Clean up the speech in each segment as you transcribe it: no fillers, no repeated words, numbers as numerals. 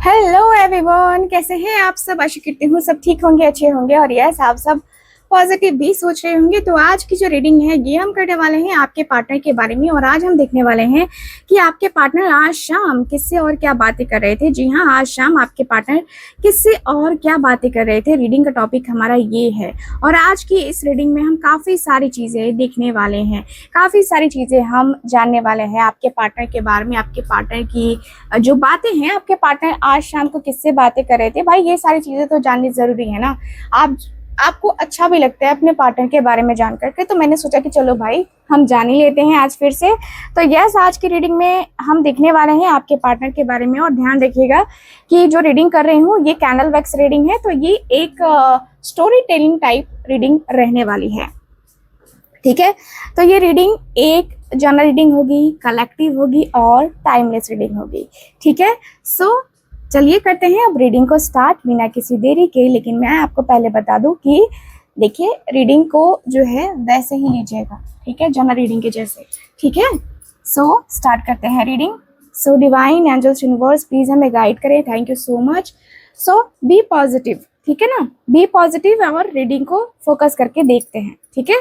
Hello everyone, कैसे हैं आप सब। आशा करती हूँ सब ठीक होंगे, अच्छे होंगे और यस आप सब पॉजिटिव भी सोच रहे होंगे। तो आज की जो रीडिंग है ये हम करने वाले हैं आपके पार्टनर के बारे में। और आज हम देखने वाले हैं कि आपके पार्टनर आज शाम किससे और क्या बातें कर रहे थे। जी हाँ, आज शाम आपके पार्टनर किससे और क्या बातें कर रहे थे। रीडिंग का टॉपिक हमारा ये है और आज की इस रीडिंग में हम काफ़ी सारी चीज़ें देखने वाले हैं, काफ़ी सारी चीज़ें हम जानने वाले हैं आपके पार्टनर के बारे में। आपके पार्टनर की जो बातें हैं, आपके पार्टनर आज शाम को किससे बातें कर रहे थे, भाई ये सारी चीजें तो जाननी जरूरी है ना। आप आपको अच्छा भी लगता है अपने पार्टनर के बारे में जान करके, तो मैंने सोचा कि चलो भाई हम जान ही लेते हैं आज फिर से। तो यस, आज की रीडिंग में हम देखने वाले हैं आपके पार्टनर के बारे में। और ध्यान रखिएगा कि जो रीडिंग कर रही हूँ ये कैंडल वैक्स रीडिंग है, तो ये एक स्टोरी टेलिंग टाइप रीडिंग रहने वाली है। ठीक है, तो ये रीडिंग एक जनरल रीडिंग होगी, कलेक्टिव होगी और टाइमलेस रीडिंग होगी। ठीक है, सो चलिए करते हैं अब रीडिंग को स्टार्ट बिना किसी देरी के। लेकिन मैं आपको पहले बता दूं कि देखिए रीडिंग को जो है वैसे ही लीजिएगा, ठीक है, जनरल रीडिंग के जैसे। ठीक है, सो स्टार्ट करते हैं reading. So divine angels universe please हमें गाइड करें, thank you so much. So be positive, ठीक है ना, बी पॉजिटिव और रीडिंग को फोकस करके देखते हैं। ठीक है,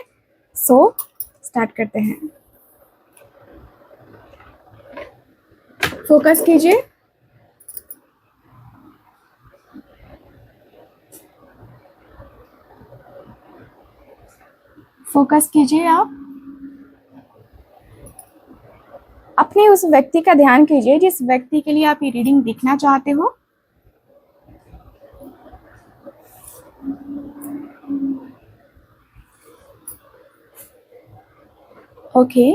सो स्टार्ट करते हैं। फोकस कीजिए। फोकस कीजिए आप अपने उस व्यक्ति का ध्यान कीजिए जिस व्यक्ति के लिए आप ये रीडिंग देखना चाहते हो। Okay,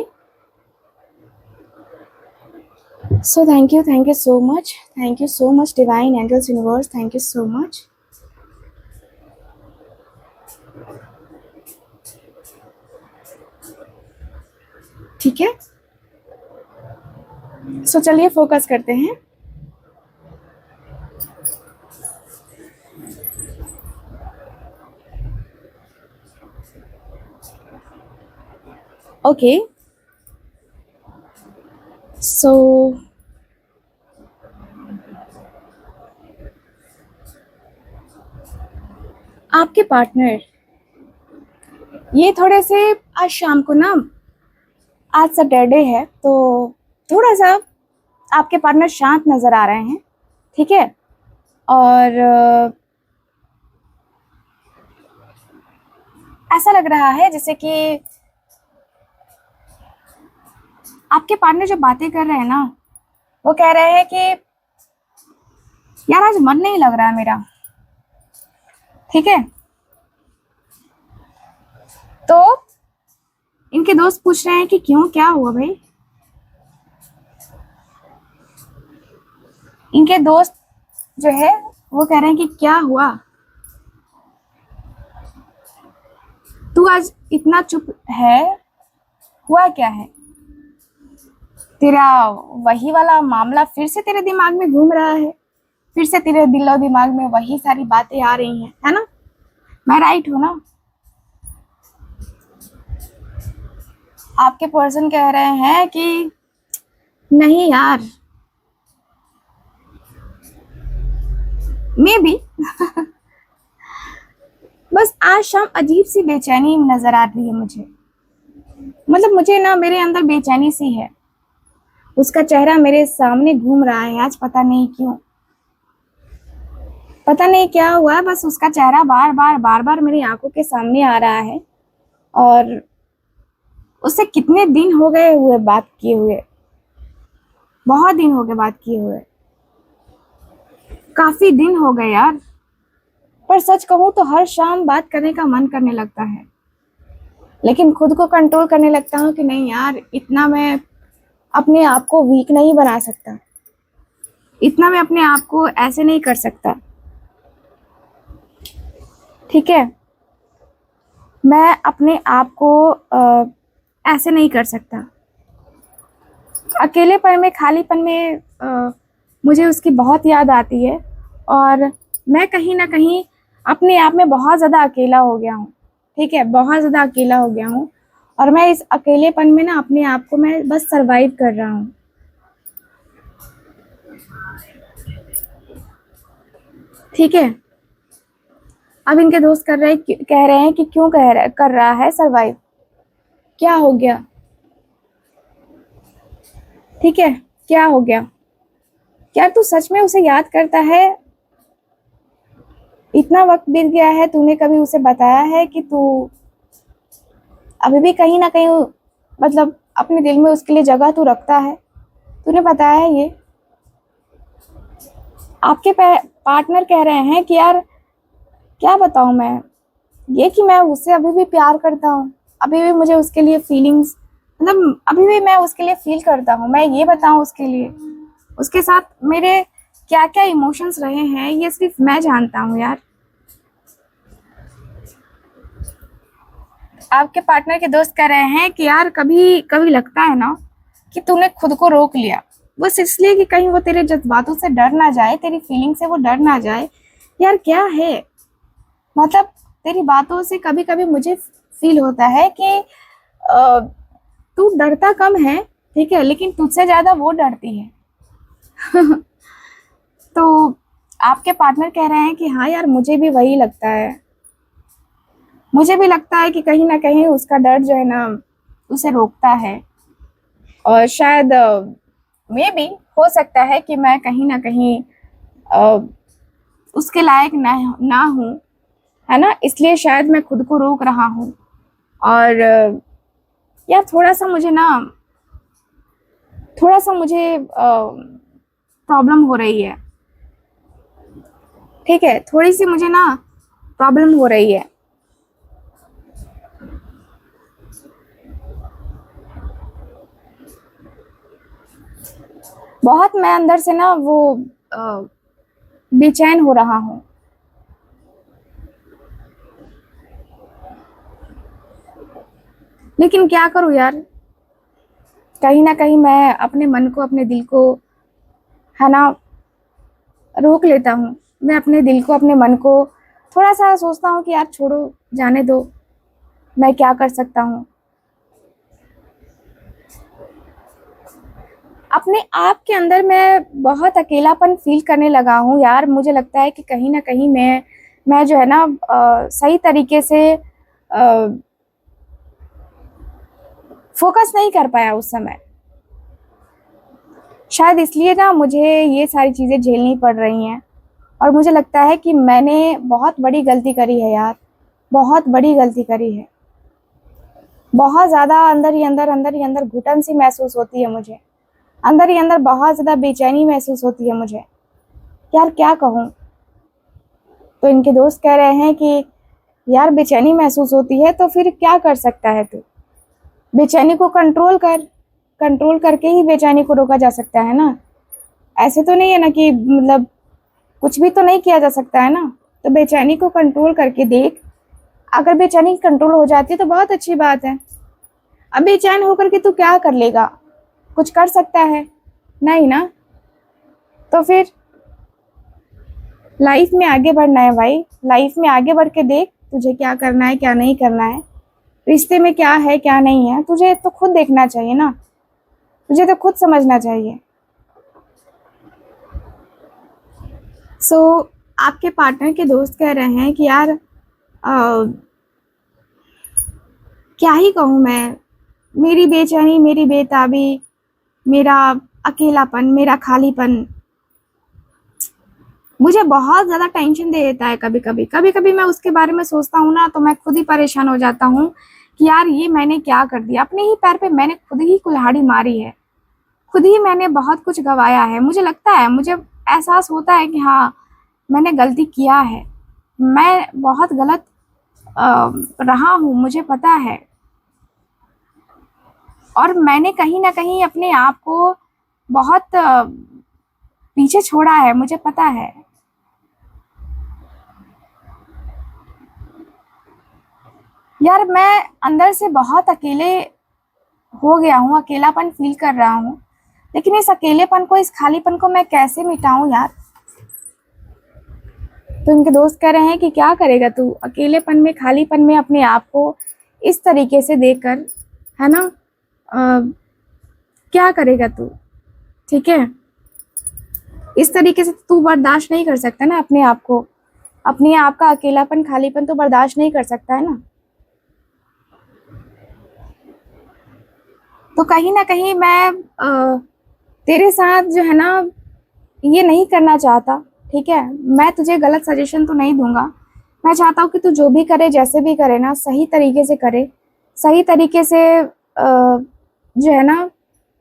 so thank you so much, thank you so much divine angels universe, thank you so much. ठीक है, सो चलिए फोकस करते हैं। ओके, सो आपके पार्टनर ये थोड़े से आज शाम को ना, आज सैटरडे है तो थोड़ा सा आपके पार्टनर शांत नजर आ रहे हैं। ठीक है, और ऐसा लग रहा है जैसे कि आपके पार्टनर जो बातें कर रहे हैं ना, वो कह रहे हैं कि यार आज मन नहीं लग रहा है मेरा। ठीक है, तो इनके दोस्त पूछ रहे हैं कि क्यों, क्या हुआ भाई। इनके दोस्त जो है वो कह रहे हैं कि क्या हुआ, तू आज इतना चुप है, हुआ क्या है। तेरा वही वाला मामला फिर से तेरे दिमाग में घूम रहा है, फिर से तेरे दिल और दिमाग में वही सारी बातें आ रही हैं, है ना। मैं राइट हूं ना। आपके पर्सन कह रहे हैं कि नहीं यार, मे बी बस आज शाम अजीब सी बेचैनी नजर आ रही है मुझे। मतलब मुझे ना मेरे अंदर बेचैनी सी है। उसका चेहरा मेरे सामने घूम रहा है आज, पता नहीं क्यों, पता नहीं क्या हुआ, बस उसका चेहरा बार बार मेरी आंखों के सामने आ रहा है। और उससे कितने दिन हो गए हुए बात किए हुए, बहुत दिन हो गए बात किए हुए, काफी दिन हो गए यार। पर सच कहूं तो हर शाम बात करने का मन करने लगता है, लेकिन खुद को कंट्रोल करने लगता हूँ कि नहीं यार, इतना मैं अपने आप को वीक नहीं बना सकता, इतना मैं अपने आप को ऐसे नहीं कर सकता। ठीक है, मैं अपने आप को ऐसे नहीं कर सकता। अकेलेपन में, खालीपन में मुझे उसकी बहुत याद आती है और मैं कहीं ना कहीं अपने आप में बहुत ज़्यादा अकेला हो गया हूँ। ठीक है, बहुत ज़्यादा अकेला हो गया हूँ और मैं इस अकेलेपन में ना अपने आप को मैं बस सरवाइव कर रहा हूँ। ठीक है। अब इनके दोस्त कह रहे हैं कि क्यों कर रहा है सरवाइव, क्या हो गया, ठीक है, क्या हो गया, क्या तू सच में उसे याद करता है? इतना वक्त बीत गया है, तूने कभी उसे बताया है कि तू अभी भी कहीं ना कहीं मतलब अपने दिल में उसके लिए जगह तू रखता है? तूने बताया है ये? आपके पार्टनर कह रहे हैं कि यार क्या बताऊं मैं, ये कि मैं उससे अभी भी प्यार करता हूँ, अभी भी मुझे उसके लिए फीलिंग्स, मतलब अभी भी मैं उसके लिए फील करता हूँ। मैं ये बताऊं उसके लिए, उसके साथ मेरे क्या क्या इमोशंस रहे हैं ये सिर्फ मैं जानता हूँ यार। आपके पार्टनर के दोस्त कह रहे हैं कि यार कभी कभी लगता है ना कि तूने खुद को रोक लिया, बस इसलिए कि कहीं वो तेरे जज्बातों से डर ना जाए, तेरी फीलिंग से वो डर ना जाए। यार क्या है, मतलब तेरी बातों से कभी कभी मुझे फील होता है कि तू डरता कम है, ठीक है, लेकिन तुझसे ज्यादा वो डरती है। तो आपके पार्टनर कह रहे हैं कि हाँ यार मुझे भी वही लगता है, मुझे भी लगता है कि कहीं ना कहीं उसका डर जो है ना उसे रोकता है, और शायद मे भी हो सकता है कि मैं कहीं ना कहीं अ, उसके लायक ना हूँ, है ना, इसलिए शायद मैं खुद को रोक रहा हूँ। और यार थोड़ा सा मुझे प्रॉब्लम हो रही है, ठीक है, थोड़ी सी मुझे ना प्रॉब्लम हो रही है। बहुत मैं अंदर से ना वो बेचैन हो रहा हूँ। लेकिन क्या करूँ यार, कहीं ना कहीं मैं अपने मन को, अपने दिल को, है ना, रोक लेता हूँ। मैं अपने दिल को, अपने मन को थोड़ा सा सोचता हूँ कि यार छोड़ो, जाने दो, मैं क्या कर सकता हूँ। अपने आप के अंदर मैं बहुत अकेलापन फील करने लगा हूँ यार। मुझे लगता है कि कहीं ना कहीं मैं जो है ना सही तरीके से फोकस नहीं कर पाया उस समय। शायद इसलिए ना मुझे ये सारी चीज़ें झेलनी पड़ रही हैं, और मुझे लगता है कि मैंने बहुत बड़ी गलती करी है यार, बहुत बड़ी गलती करी है। बहुत ज़्यादा अंदर ही अंदर घुटन सी महसूस होती है मुझे, अंदर ही अंदर बहुत ज़्यादा बेचैनी महसूस होती है मुझे। यार क्या कहूँ। तो इनके दोस्त कह रहे हैं कि यार बेचैनी महसूस होती है तो फिर क्या कर सकता है तू, बेचैनी को कंट्रोल कर, कंट्रोल करके ही बेचैनी को रोका जा सकता है ना। ऐसे तो नहीं है ना कि मतलब कुछ भी तो नहीं किया जा सकता है ना। तो बेचैनी को कंट्रोल करके देख, अगर बेचैनी कंट्रोल हो जाती है तो बहुत अच्छी बात है। अब बेचैन होकर के तू क्या कर लेगा, कुछ कर सकता है नहीं ना। तो फिर लाइफ में आगे बढ़ना है भाई, लाइफ में आगे बढ़ के देख तुझे क्या करना है, क्या नहीं करना है, रिश्ते में क्या है क्या नहीं है, तुझे तो खुद देखना चाहिए ना, तुझे तो खुद समझना चाहिए। सो आपके पार्टनर के दोस्त कह रहे हैं कि यार क्या ही कहूँ मैं, मेरी बेचैनी, मेरी बेताबी, मेरा अकेलापन, मेरा खालीपन मुझे बहुत ज़्यादा टेंशन दे देता है। कभी कभी मैं उसके बारे में सोचता हूँ ना तो मैं खुद ही परेशान हो जाता हूँ कि यार ये मैंने क्या कर दिया, अपने ही पैर पे मैंने खुद ही कुल्हाड़ी मारी है, खुद ही मैंने बहुत कुछ गवाया है। मुझे लगता है, मुझे एहसास होता है कि हाँ मैंने गलती किया है, मैं बहुत गलत रहा हूँ, मुझे पता है। और मैंने कहीं ना कहीं अपने आप को बहुत पीछे छोड़ा है, मुझे पता है। यार मैं अंदर से बहुत अकेले हो गया हूँ, अकेलापन फील कर रहा हूँ, लेकिन इस अकेलेपन को, इस खालीपन को मैं कैसे मिटाऊं यार। तो इनके दोस्त कह रहे हैं कि क्या करेगा तू अकेलेपन में, खालीपन में अपने आप को इस तरीके से देखकर, है ना, क्या करेगा तू, ठीक है। इस तरीके से तू बर्दाश्त नहीं कर सकता ना अपने आप को, अपने आप का अकेलापन खालीपन तो बर्दाश्त नहीं कर सकता है ना। तो कहीं ना कहीं मैं तेरे साथ जो है ना ये नहीं करना चाहता, ठीक है। मैं तुझे गलत सजेशन तो नहीं दूंगा। मैं चाहता हूँ कि तू जो भी करे जैसे भी करे ना सही तरीके से करे, सही तरीके से जो है ना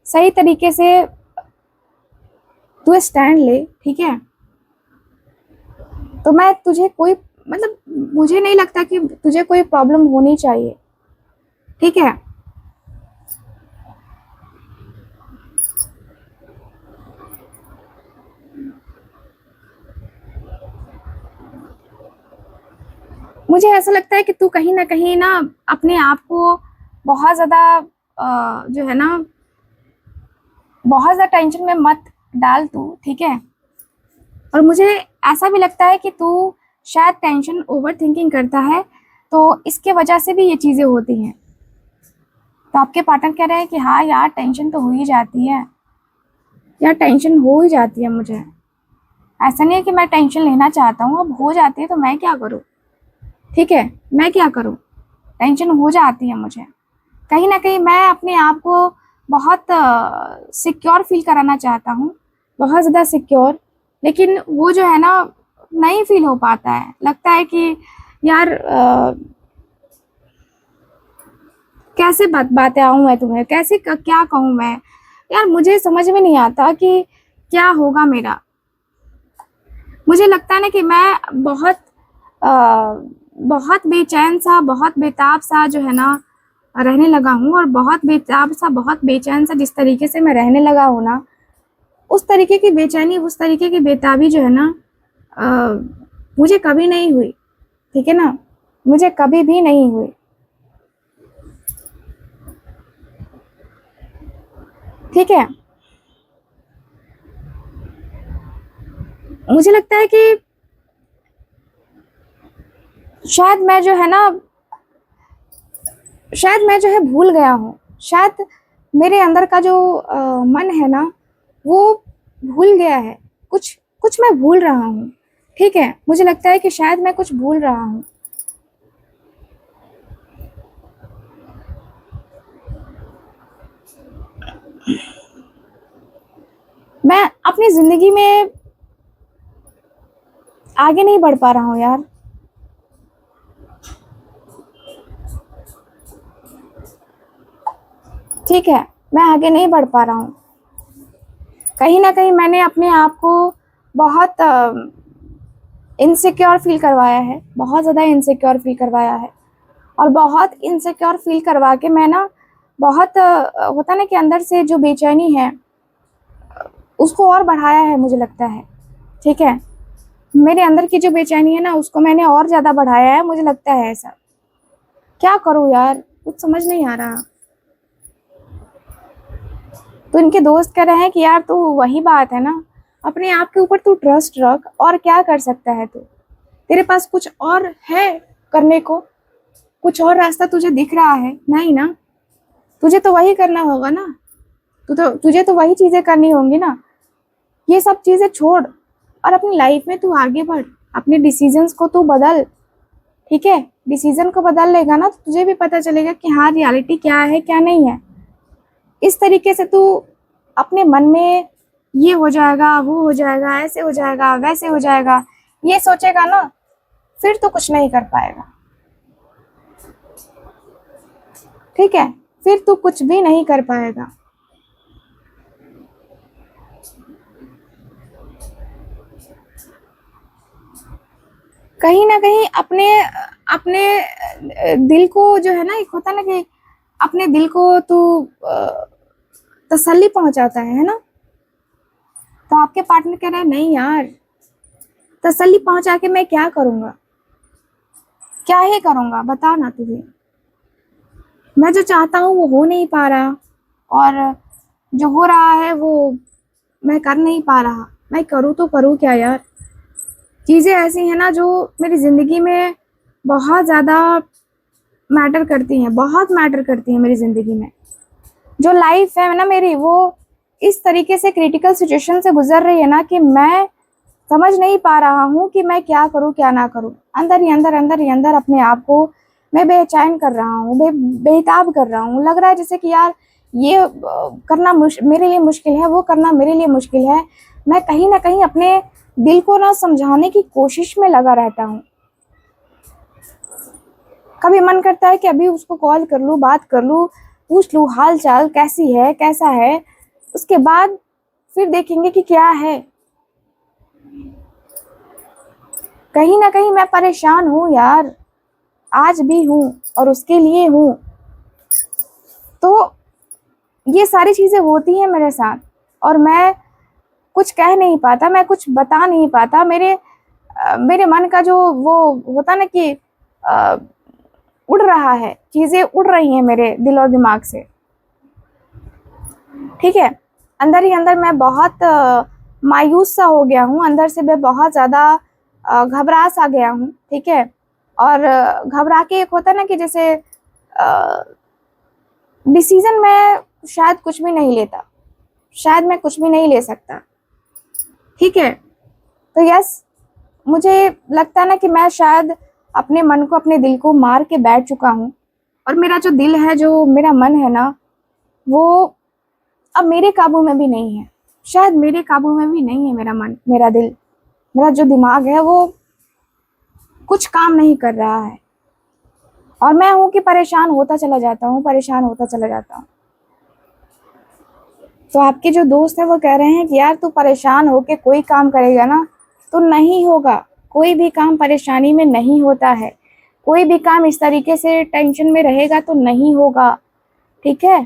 सही तरीके से तू स्टैंड ले, ठीक है। तो मैं तुझे कोई मतलब मुझे नहीं लगता कि तुझे कोई प्रॉब्लम होनी चाहिए, ठीक है। मुझे ऐसा लगता है कि तू कहीं ना कहीं ना अपने आप को बहुत ज़्यादा जो है ना बहुत ज़्यादा टेंशन में मत डाल तू, ठीक है। और मुझे ऐसा भी लगता है कि तू शायद टेंशन ओवर थिंकिंग करता है, तो इसके वजह से भी ये चीज़ें होती हैं। तो आपके पार्टनर कह रहे हैं कि हाँ यार टेंशन तो हो ही जाती है, यार टेंशन हो ही जाती है मुझे। ऐसा नहीं है कि मैं टेंशन लेना चाहता हूँ, अब हो जाती है तो मैं क्या करूँ, ठीक है। मैं क्या करूँ, टेंशन हो जाती है मुझे। कहीं ना कहीं मैं अपने आप को बहुत सिक्योर फील कराना चाहता हूँ, बहुत ज़्यादा सिक्योर, लेकिन वो जो है ना नहीं फील हो पाता है। लगता है कि यार कैसे बातें आऊँ मैं तुम्हें, कैसे क्या कहूँ मैं, यार मुझे समझ में नहीं आता कि क्या होगा मेरा। मुझे लगता है ना कि मैं बहुत बेचैन सा, बहुत बेताब सा जो है ना रहने लगा हूँ, और बहुत बेताब सा, बहुत बेचैन सा जिस तरीके से मैं रहने लगा हूँ ना, उस तरीके की बेचैनी, उस तरीके की बेताबी जो है ना मुझे कभी नहीं हुई, ठीक है ना, मुझे कभी भी नहीं हुई, ठीक है। मुझे लगता है कि शायद मैं जो है ना शायद मैं जो है भूल गया हूँ, शायद मेरे अंदर का जो मन है ना वो भूल गया है, कुछ कुछ मैं भूल रहा हूँ, ठीक है। मुझे लगता है कि शायद मैं कुछ भूल रहा हूँ। मैं अपनी जिंदगी में आगे नहीं बढ़ पा रहा हूँ यार, ठीक है। मैं आगे नहीं बढ़ पा रहा हूँ। कहीं ना कहीं मैंने अपने आप को बहुत इनसिक्योर फील करवाया है, बहुत ज़्यादा इनसिक्योर फील करवाया है, और बहुत इनसिक्योर फील करवा के मैं ना बहुत होता ना कि अंदर से जो बेचैनी है उसको और बढ़ाया है, मुझे लगता है, ठीक है। मेरे अंदर की जो बेचैनी है ना उसको मैंने और ज़्यादा बढ़ाया है, मुझे लगता है ऐसा। क्या करूँ यार, कुछ समझ नहीं आ रहा। तो इनके दोस्त कह रहे हैं कि यार तू वही बात है ना, अपने आप के ऊपर तू ट्रस्ट रख, और क्या कर सकता है तू, तेरे पास कुछ और है करने को, कुछ और रास्ता तुझे दिख रहा है नहीं ना, तुझे तो वही करना होगा ना, तुझे तो वही चीज़ें करनी होंगी ना। ये सब चीज़ें छोड़ और अपनी लाइफ में तू आगे बढ़, अपने डिसीजंस को तू बदल, ठीक है। डिसीजन को बदल लेगा ना तो तुझे भी पता चलेगा कि हाँ रियलिटी क्या है क्या नहीं है। इस तरीके से तू अपने मन में ये हो जाएगा, वो हो जाएगा, ऐसे हो जाएगा, वैसे हो जाएगा, ये सोचेगा ना, फिर तो कुछ नहीं कर पाएगा, ठीक है। फिर तू कुछ भी नहीं कर पाएगा। कहीं ना कहीं अपने अपने दिल को जो है ना, एक होता ना कि अपने दिल को तू तसल्ली पहुंचाता है ना। तो आपके पार्टनर कह रहे हैं नहीं यार, तसल्ली पहुंचा के मैं क्या करूंगा, क्या ही करूंगा बता ना तुझे। मैं जो चाहता हूँ वो हो नहीं पा रहा, और जो हो रहा है वो मैं कर नहीं पा रहा। मैं करूँ तो करूँ क्या यार। चीज़ें ऐसी हैं ना जो मेरी ज़िंदगी में बहुत ज़्यादा मैटर करती हैं, बहुत मैटर करती हैं मेरी ज़िंदगी में। जो लाइफ है ना मेरी, वो इस तरीके से क्रिटिकल सिचुएशन से गुजर रही है ना कि मैं समझ नहीं पा रहा हूँ कि मैं क्या करूँ क्या ना करूँ। अंदर ही अंदर अपने आप को मैं बेचैन कर रहा हूँ, बेताब कर रहा हूँ। लग रहा है जैसे कि यार ये करना मेरे लिए मुश्किल है, वो करना मेरे लिए मुश्किल है। मैं कहीं ना कहीं अपने दिल को ना समझाने की कोशिश में लगा रहता हूँ। कभी मन करता है कि अभी उसको कॉल कर लूँ, बात कर लूँ, पूछ लूँ हाल चाल कैसी है कैसा है, उसके बाद फिर देखेंगे कि क्या है। कहीं ना कहीं मैं परेशान हूँ यार, आज भी हूँ और उसके लिए हूँ। तो ये सारी चीज़ें होती हैं मेरे साथ और मैं कुछ कह नहीं पाता, मैं कुछ बता नहीं पाता। मेरे मन का जो वो होता ना कि उड़ रहा है, चीज़ें उड़ रही हैं मेरे दिल और दिमाग से। ठीक है, अंदर ही अंदर मैं बहुत मायूस सा हो गया हूँ, अंदर से मैं बहुत ज़्यादा घबरा सा गया हूँ। ठीक है, और घबरा के एक होता ना कि जैसे डिसीज़न मैं शायद कुछ भी नहीं लेता, शायद मैं कुछ भी नहीं ले सकता। ठीक है, तो यस, मुझे लगता है ना कि मैं शायद अपने मन को, अपने दिल को मार के बैठ चुका हूँ और मेरा जो दिल है, जो मेरा मन है ना, वो अब मेरे काबू में भी नहीं है। शायद मेरे काबू में भी नहीं है मेरा मन, मेरा दिल, मेरा जो दिमाग है वो कुछ काम नहीं कर रहा है और मैं हूँ कि परेशान होता चला जाता हूँ, परेशान होता चला जाता हूँ। तो आपके जो दोस्त हैं वो कह रहे हैं कि यार तू परेशान होके कोई काम करेगा ना तो नहीं होगा। कोई भी काम परेशानी में नहीं होता है, कोई भी काम इस तरीके से टेंशन में रहेगा तो नहीं होगा। ठीक है,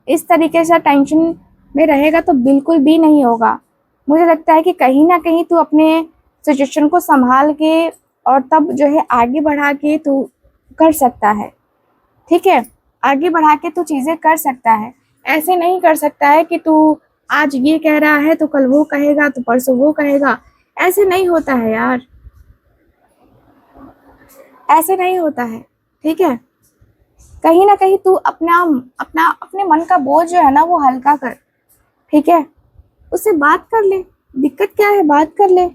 इस तरीके से टेंशन में रहेगा तो बिल्कुल भी नहीं होगा। मुझे लगता है कि कहीं ना कहीं तू अपने सिचुएशन को संभाल के और तब जो है आगे बढ़ा के तू कर सकता है। ठीक है, आगे बढ़ा के तू चीज़ें कर सकता है। ऐसे नहीं कर सकता है कि तू आज ये कह रहा है तो कल वो कहेगा तो परसों वो कहेगा। ऐसे नहीं होता है यार, ऐसे नहीं होता है। ठीक है, कहीं ना कहीं तू अपने मन का बोझ जो है ना वो हल्का कर। ठीक है, उससे बात कर ले, दिक्कत क्या है, बात कर ले।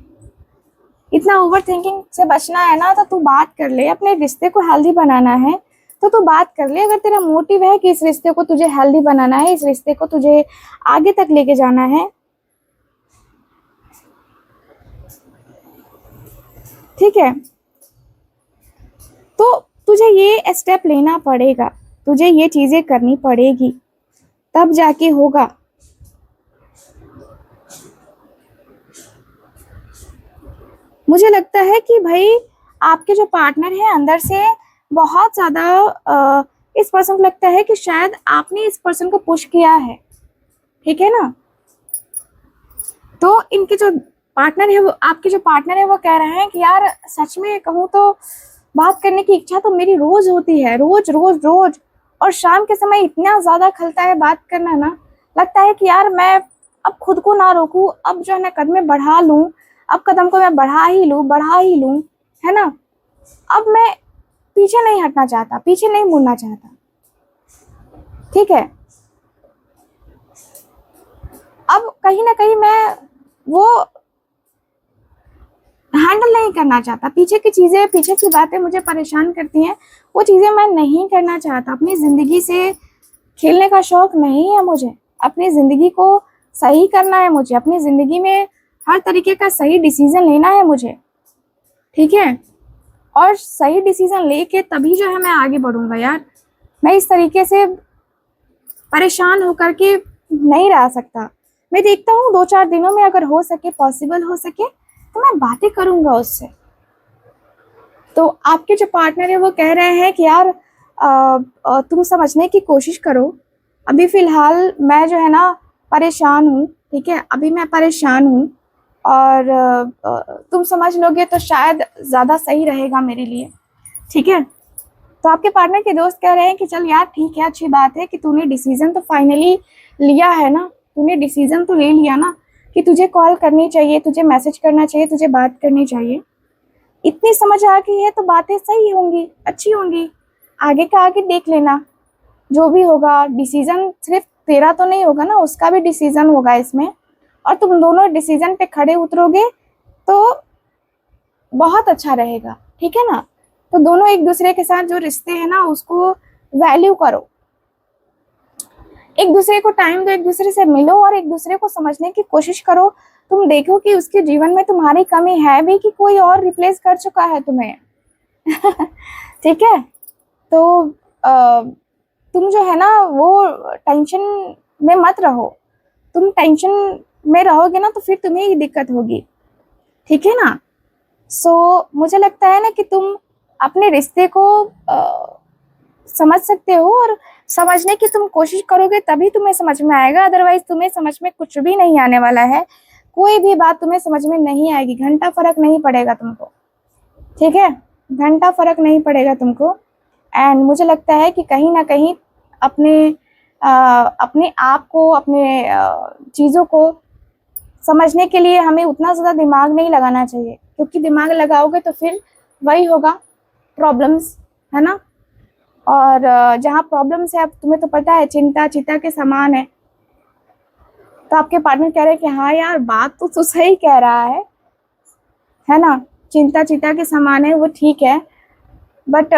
इतना ओवर थिंकिंग से बचना है ना तो तू बात कर ले। अपने रिश्ते को हेल्दी बनाना है तो तू बात कर ले। अगर तेरा मोटिव है कि इस रिश्ते को तुझे हेल्दी बनाना है, इस रिश्ते को तुझे आगे तक लेके जाना है, ठीक है, तो तुझे ये स्टेप लेना पड़ेगा, तुझे ये चीज़ें करनी पड़ेगी, तब जाके होगा। मुझे लगता है कि भाई आपके जो पार्टनर हैं अंदर से बहुत ज़्यादा इस पर्सन को लगता है कि शायद आपने इस पर्सन को पुश किया है। ठीक है ना, तो इनके जो पार्टनर है वो, आपके जो पार्टनर है वो कह रहे हैं कि यार सच में कहूँ तो बात करने की इच्छा तो मेरी रोज होती है, रोज रोज रोज, और शाम के समय इतना ज़्यादा खलता है बात करना ना, लगता है कि यार मैं अब खुद को ना रोकूं, अब जो है ना कदम बढ़ा लूं, अब कदम को मैं बढ़ा ही लूं, है ना। अब मैं पीछे नहीं हटना चाहता, पीछे नहीं मुड़ना चाहता। ठीक है, अब कहीं ना कहीं मैं वो हैंडल नहीं करना चाहता। पीछे की चीज़ें, पीछे की बातें मुझे परेशान करती हैं, वो चीज़ें मैं नहीं करना चाहता। अपनी ज़िंदगी से खेलने का शौक नहीं है मुझे, अपनी ज़िंदगी को सही करना है मुझे, अपनी ज़िंदगी में हर तरीके का सही डिसीज़न लेना है मुझे। ठीक है, और सही डिसीज़न लेके तभी जो है मैं आगे बढ़ूँगा यार। मैं इस तरीके से परेशान होकर के नहीं रह सकता। मैं देखता हूँ 2-4 दिनों में अगर हो सके, पॉसिबल हो सके तो मैं बातें करूँगा उससे। तो आपके जो पार्टनर है वो कह रहे हैं कि यार तुम समझने की कोशिश करो, अभी फ़िलहाल मैं जो है ना परेशान हूँ। ठीक है, अभी मैं परेशान हूँ और तुम समझ लोगे तो शायद ज़्यादा सही रहेगा मेरे लिए। ठीक है, तो आपके पार्टनर के दोस्त कह रहे हैं कि चल यार ठीक है, अच्छी बात है कि तूने डिसीज़न तो फाइनली लिया है ना, तूने डिसीज़न तो ले लिया ना कि तुझे कॉल करनी चाहिए, तुझे मैसेज करना चाहिए, तुझे बात करनी चाहिए। इतनी समझ आ गई है तो बातें सही होंगी, अच्छी होंगी। आगे का आगे देख लेना, जो भी होगा डिसीज़न सिर्फ तेरा तो नहीं होगा ना, उसका भी डिसीजन होगा इसमें, और तुम दोनों डिसीजन पे खड़े उतरोगे तो बहुत अच्छा रहेगा, ठीक है ना। तो दोनों एक दूसरे के साथ जो रिश्ते हैं ना उसको वैल्यू करो, एक दूसरे को टाइम दो, एक दूसरे से मिलो और एक दूसरे को समझने की कोशिश करो। तुम देखो कि उसके जीवन में तुम्हारी कमी है भी कि कोई और रिप्लेस कर चुका है तुम्हें। ठीक है, तो तुम जो है ना वो टेंशन में मत रहो। तुम टेंशन में रहोगे ना तो फिर तुम्हें ही दिक्कत होगी, ठीक है ना। मुझे लगता है ना कि तुम अपने रिश्ते को समझ सकते हो, और समझने की तुम कोशिश करोगे तभी तुम्हें समझ में आएगा, अदरवाइज तुम्हें समझ में कुछ भी नहीं आने वाला है। कोई भी बात तुम्हें समझ में नहीं आएगी, घंटा फर्क नहीं पड़ेगा तुमको, ठीक है, घंटा फर्क नहीं पड़ेगा तुमको। एंड मुझे लगता है कि कहीं ना कहीं अपने आप को, अपने चीज़ों को समझने के लिए हमें उतना ज़्यादा दिमाग नहीं लगाना चाहिए, क्योंकि दिमाग लगाओगे तो फिर वही होगा, प्रॉब्लम्स, है ना। और जहाँ प्रॉब्लम्स है, अब तुम्हें तो पता है चिंता चिता के समान है। तो आपके पार्टनर कह रहे हैं कि हाँ यार बात तो सही कह रहा है ना, चिंता चिता के समान है, वो ठीक है, बट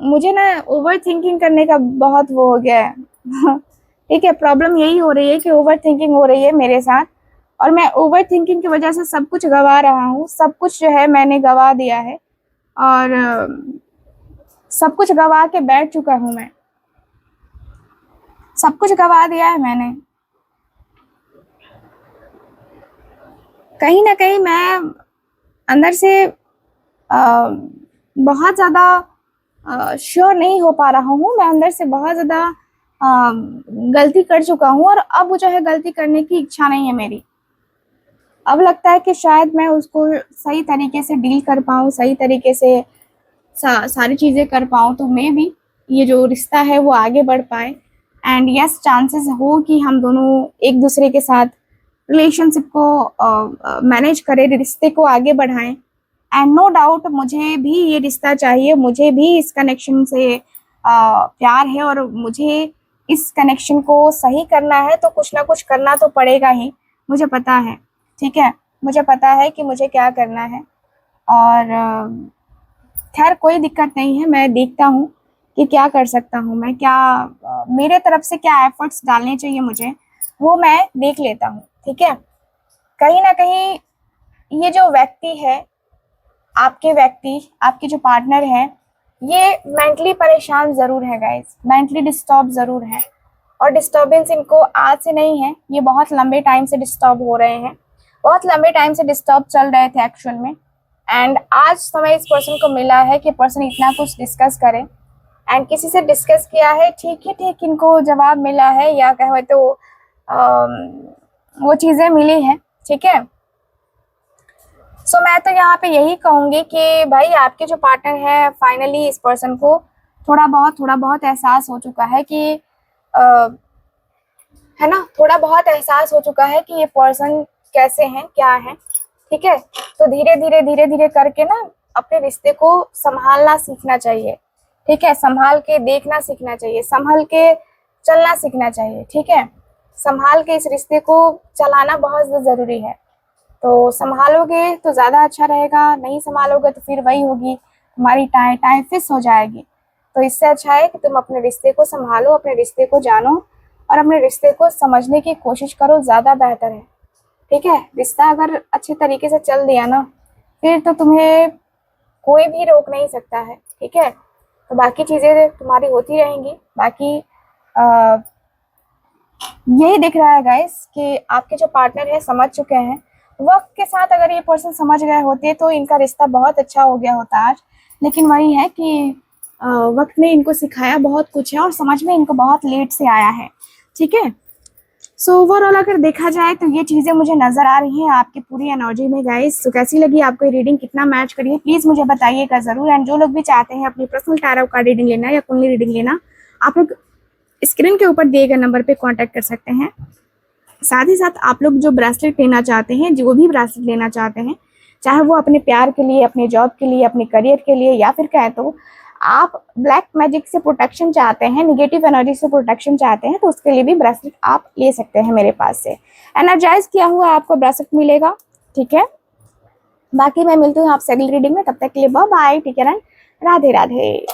मुझे ना ओवर थिंकिंग करने का बहुत वो हो गया है। ठीक है, प्रॉब्लम यही हो रही है कि ओवर थिंकिंग हो रही है मेरे साथ, और मैं ओवर थिंकिंग की वजह से सब कुछ गवा रहा हूँ। सब कुछ जो है मैंने गवा दिया है, और सब कुछ गवा के बैठ चुका हूँ मैं, सब कुछ गवा दिया है मैंने। कहीं ना कहीं मैं अंदर से बहुत ज़्यादा श्योर नहीं हो पा रहा हूँ। मैं अंदर से बहुत ज़्यादा गलती कर चुका हूँ, और अब जो है गलती करने की इच्छा नहीं है मेरी। अब लगता है कि शायद मैं उसको सही तरीके से डील कर पाऊँ, सही तरीके से सारी चीज़ें कर पाऊँ, तो मे भी ये जो रिश्ता है वो आगे बढ़ पाए। एंड यस, चांसेस हो कि हम दोनों एक दूसरे के साथ रिलेशनशिप को मैनेज करें, रिश्ते को आगे बढ़ाएं। एंड नो डाउट मुझे भी ये रिश्ता चाहिए, मुझे भी इस कनेक्शन से प्यार है, और मुझे इस कनेक्शन को सही करना है तो कुछ ना कुछ करना तो पड़ेगा ही, मुझे पता है, ठीक है, मुझे पता है कि मुझे क्या करना है। और खैर कोई दिक्कत नहीं है, मैं देखता हूँ कि क्या कर सकता हूँ मैं, क्या मेरे तरफ से क्या एफर्ट्स डालने चाहिए मुझे, वो मैं देख लेता हूँ, ठीक है। कहीं ना कहीं ये जो व्यक्ति है, आपके जो पार्टनर है, ये मेंटली परेशान ज़रूर है गाइस, मेंटली डिस्टर्ब ज़रूर है, और डिस्टर्बेंस इनको आज से नहीं है, ये बहुत लंबे टाइम से डिस्टर्ब हो रहे हैं, बहुत लंबे टाइम से डिस्टर्ब चल रहे थे एक्चुअल में। एंड आज समय इस पर्सन को मिला है कि पर्सन इतना कुछ डिस्कस करे, एंड किसी से डिस्कस किया है, ठीक इनको जवाब मिला है, या कहे तो वो चीज़ें मिली हैं, ठीक है। मैं तो यहाँ पे यही कहूँगी कि भाई आपके जो पार्टनर है, फाइनली इस पर्सन को थोड़ा बहुत एहसास हो चुका है कि है ना, थोड़ा बहुत एहसास हो चुका है कि ये पर्सन कैसे हैं, क्या है, ठीक है। तो धीरे धीरे करके ना अपने रिश्ते को संभालना सीखना चाहिए, ठीक है, संभाल के देखना सीखना चाहिए, संभल के चलना सीखना चाहिए, ठीक है। संभाल के इस रिश्ते को चलाना बहुत ज़रूरी है। तो संभालोगे तो ज़्यादा अच्छा रहेगा, नहीं संभालोगे तो फिर वही होगी, तुम्हारी टाइम फिक्स हो जाएगी। तो इससे अच्छा है कि तुम अपने रिश्ते को संभालो, अपने रिश्ते को जानो, और अपने रिश्ते को समझने की कोशिश करो, ज़्यादा बेहतर है, ठीक है। रिश्ता अगर अच्छे तरीके से चल दिया ना, फिर तो तुम्हें कोई भी रोक नहीं सकता है, ठीक है। तो बाकी चीज़ें तुम्हारी होती रहेंगी। बाकी यही दिख रहा है गाइस कि आपके जो पार्टनर है समझ चुके हैं। वक्त के साथ अगर ये पर्सन समझ गए होते तो इनका रिश्ता बहुत अच्छा हो गया होता आज, लेकिन वही है कि वक्त ने इनको सिखाया बहुत कुछ है, और समझ में इनको बहुत लेट से आया है, ठीक है। ओवरऑल अगर देखा जाए तो ये चीज़ें मुझे नज़र आ रही हैं आपकी पूरी एनर्जी में गाइस। तो कैसी लगी आपको ये रीडिंग, कितना मैच करी है, प्लीज़ मुझे बताइएगा ज़रूर। एंड जो लोग भी चाहते हैं अपनी पर्सनल टैरो कार्ड रीडिंग लेना या कुंडली रीडिंग लेना, आप लोग स्क्रीन के ऊपर दिए गए नंबर पर कॉन्टैक्ट कर सकते हैं। साथ ही साथ आप लोग जो ब्रेसलेट लेना चाहते हैं, जो भी ब्रेसलेट लेना चाहते हैं, चाहे वो अपने प्यार के लिए, अपने जॉब के लिए, अपने करियर के लिए, या फिर कहें तो आप ब्लैक मैजिक से प्रोटेक्शन चाहते हैं, निगेटिव एनर्जी से प्रोटेक्शन चाहते हैं, तो उसके लिए भी ब्रेसलेट आप ले सकते हैं मेरे पास से। एनर्जाइज किया हुआ आपको ब्रेसलेट मिलेगा, ठीक है। बाकी मैं मिलती हूँ आपसे अगली रीडिंग में, तब तक के लिए बाय बाय, ठीक है ना, राधे राधे।